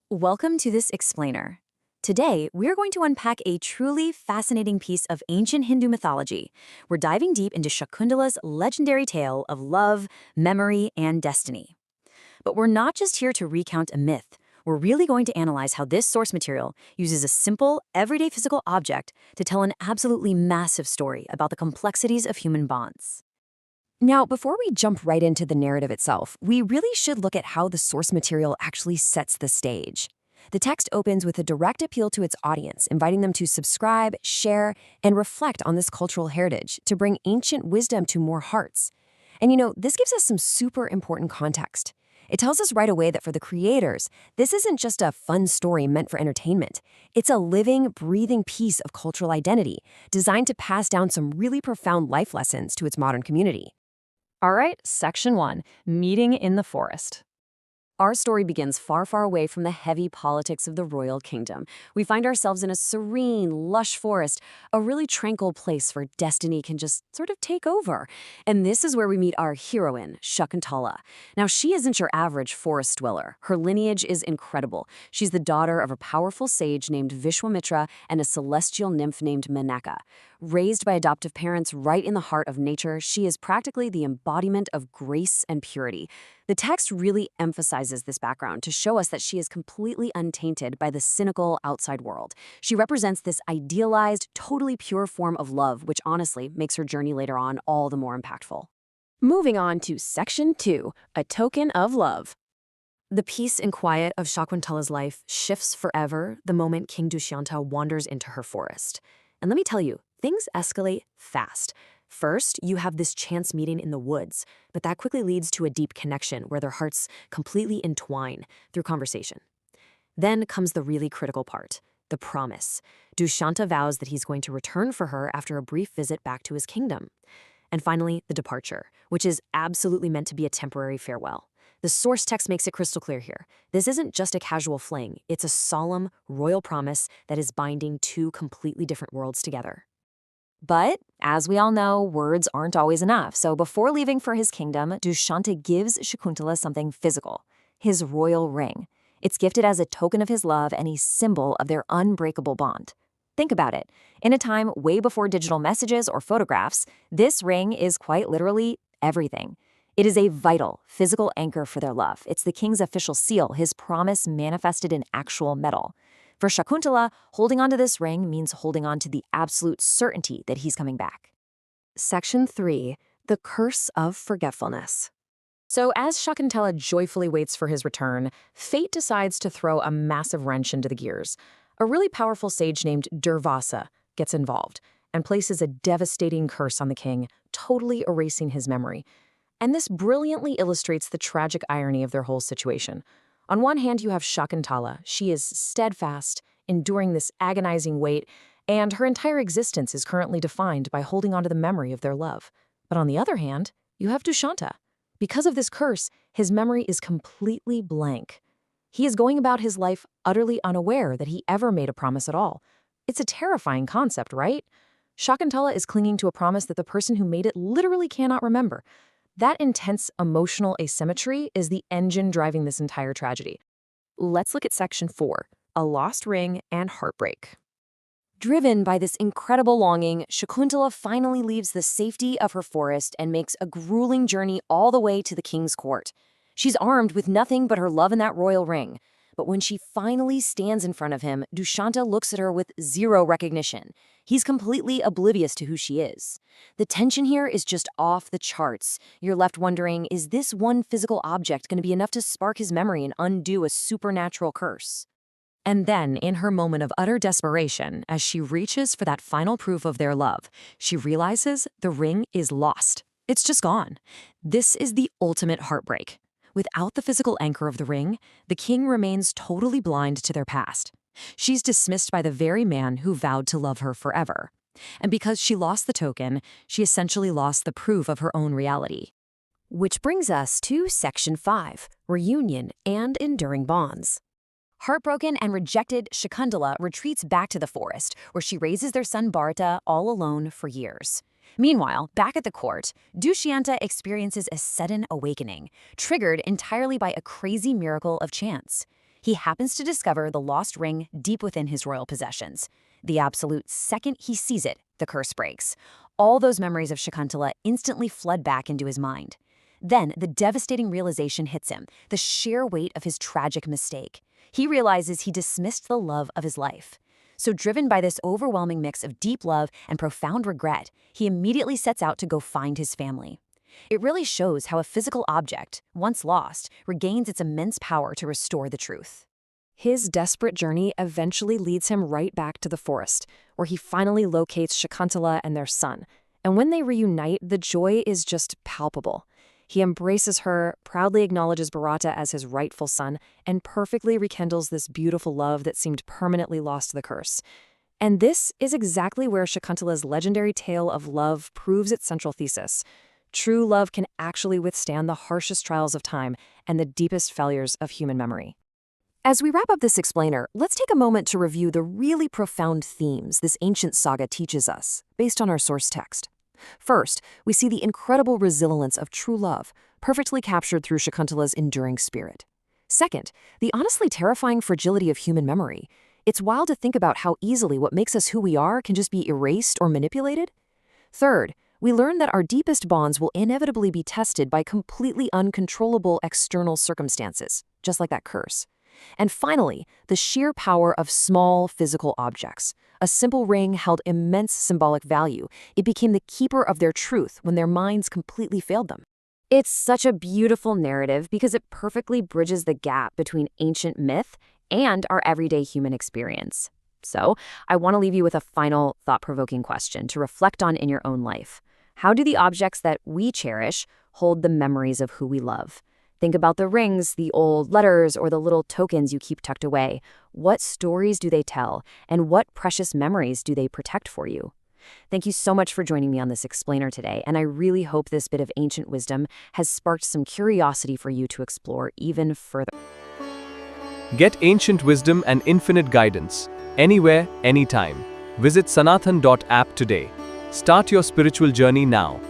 Welcome to this explainer. Today, we're going to unpack a truly fascinating piece of ancient Hindu mythology. We're diving deep into Shakuntala's legendary tale of love, memory, and destiny. But we're not just here to recount a myth. We're really going to analyze how this source material uses a simple, everyday physical object to tell an absolutely massive story about the complexities of human bonds. Now, before we jump right into the narrative itself, we really should look at how the source material actually sets the stage. The text opens with a direct appeal to its audience, inviting them to subscribe, share, and reflect on this cultural heritage to bring ancient wisdom to more hearts. And this gives us some super important context. It tells us right away that for the creators, this isn't just a fun story meant for entertainment. It's a living, breathing piece of cultural identity designed to pass down some really profound life lessons to its modern community. All right, Section 1, Meeting in the Forest. Our story begins far, far away from the heavy politics of the royal kingdom. We find ourselves in a serene, lush forest, a really tranquil place where destiny can just sort of take over. And this is where we meet our heroine, Shakuntala. Now, she isn't your average forest dweller. Her lineage is incredible. She's the daughter of a powerful sage named Vishwamitra and a celestial nymph named Menaka. Raised by adoptive parents right in the heart of nature, she is practically the embodiment of grace and purity. The text really emphasizes this background to show us that she is completely untainted by the cynical outside world. She represents this idealized, totally pure form of love, which honestly makes her journey later on all the more impactful. Moving on to Section 2, A Token of Love. The peace and quiet of Shakuntala's life shifts forever the moment King Dushyanta wanders into her forest. And let me tell you, things escalate fast. First, you have this chance meeting in the woods, but that quickly leads to a deep connection where their hearts completely entwine through conversation. Then comes the really critical part, the promise. Dushyanta vows that he's going to return for her after a brief visit back to his kingdom. And finally, the departure, which is absolutely meant to be a temporary farewell. The source text makes it crystal clear here. This isn't just a casual fling, it's a solemn, royal promise that is binding two completely different worlds together. But, as we all know, words aren't always enough, so before leaving for his kingdom, Dushyanta gives Shakuntala something physical, his royal ring. It's gifted as a token of his love and a symbol of their unbreakable bond. Think about it. In a time way before digital messages or photographs, this ring is quite literally everything. It is a vital, physical anchor for their love. It's the king's official seal, his promise manifested in actual metal. For Shakuntala, holding onto this ring means holding on to the absolute certainty that he's coming back. Section 3, The Curse of Forgetfulness. So as Shakuntala joyfully waits for his return, fate decides to throw a massive wrench into the gears. A really powerful sage named Durvasa gets involved and places a devastating curse on the king, totally erasing his memory. And this brilliantly illustrates the tragic irony of their whole situation. On one hand, you have Shakuntala. She is steadfast, enduring this agonizing weight, and her entire existence is currently defined by holding on to the memory of their love. But on the other hand, you have Dushyanta. Because of this curse, his memory is completely blank. He is going about his life utterly unaware that he ever made a promise at all. It's a terrifying concept, right? Shakuntala is clinging to a promise that the person who made it literally cannot remember. That intense emotional asymmetry is the engine driving this entire tragedy. Let's look at Section 4, A Lost Ring and Heartbreak. Driven by this incredible longing, Shakuntala finally leaves the safety of her forest and makes a grueling journey all the way to the king's court. She's armed with nothing but her love and that royal ring. But when she finally stands in front of him, Dushyanta looks at her with zero recognition. He's completely oblivious to who she is. The tension here is just off the charts. You're left wondering, is this one physical object going to be enough to spark his memory and undo a supernatural curse? And then, in her moment of utter desperation, as she reaches for that final proof of their love, she realizes the ring is lost. It's just gone. This is the ultimate heartbreak. Without the physical anchor of the ring, the king remains totally blind to their past. She's dismissed by the very man who vowed to love her forever. And because she lost the token, she essentially lost the proof of her own reality. Which brings us to Section 5, Reunion and Enduring Bonds. Heartbroken and rejected, Shakuntala retreats back to the forest, where she raises their son Bharata all alone for years. Meanwhile, back at the court, Dushyanta experiences a sudden awakening, triggered entirely by a crazy miracle of chance. he happens to discover the lost ring deep within his royal possessions. The absolute second he sees it, the curse breaks. All those memories of Shakuntala instantly flood back into his mind. Then, the devastating realization hits him, the sheer weight of his tragic mistake. He realizes he dismissed the love of his life. So driven by this overwhelming mix of deep love and profound regret, he immediately sets out to go find his family. It really shows how a physical object, once lost, regains its immense power to restore the truth. His desperate journey eventually leads him right back to the forest, where he finally locates Shakuntala and their son. And when they reunite, the joy is just palpable. He embraces her, proudly acknowledges Bharata as his rightful son, and perfectly rekindles this beautiful love that seemed permanently lost to the curse. And this is exactly where Shakuntala's legendary tale of love proves its central thesis. True love can actually withstand the harshest trials of time and the deepest failures of human memory. As we wrap up this explainer, let's take a moment to review the really profound themes this ancient saga teaches us, based on our source text. First, we see the incredible resilience of true love, perfectly captured through Shakuntala's enduring spirit. Second, the honestly terrifying fragility of human memory. It's wild to think about how easily what makes us who we are can just be erased or manipulated. Third, we learn that our deepest bonds will inevitably be tested by completely uncontrollable external circumstances, just like that curse. And finally, the sheer power of small physical objects. A simple ring held immense symbolic value. It became the keeper of their truth when their minds completely failed them. It's such a beautiful narrative because it perfectly bridges the gap between ancient myth and our everyday human experience. So, I want to leave you with a final thought-provoking question to reflect on in your own life. How do the objects that we cherish hold the memories of who we love? Think about the rings, the old letters, or the little tokens you keep tucked away. What stories do they tell, and what precious memories do they protect for you? Thank you so much for joining me on this explainer today, and I really hope this bit of ancient wisdom has sparked some curiosity for you to explore even further. Get ancient wisdom and infinite guidance, anywhere, anytime. Visit sanathan.app today. Start your spiritual journey now.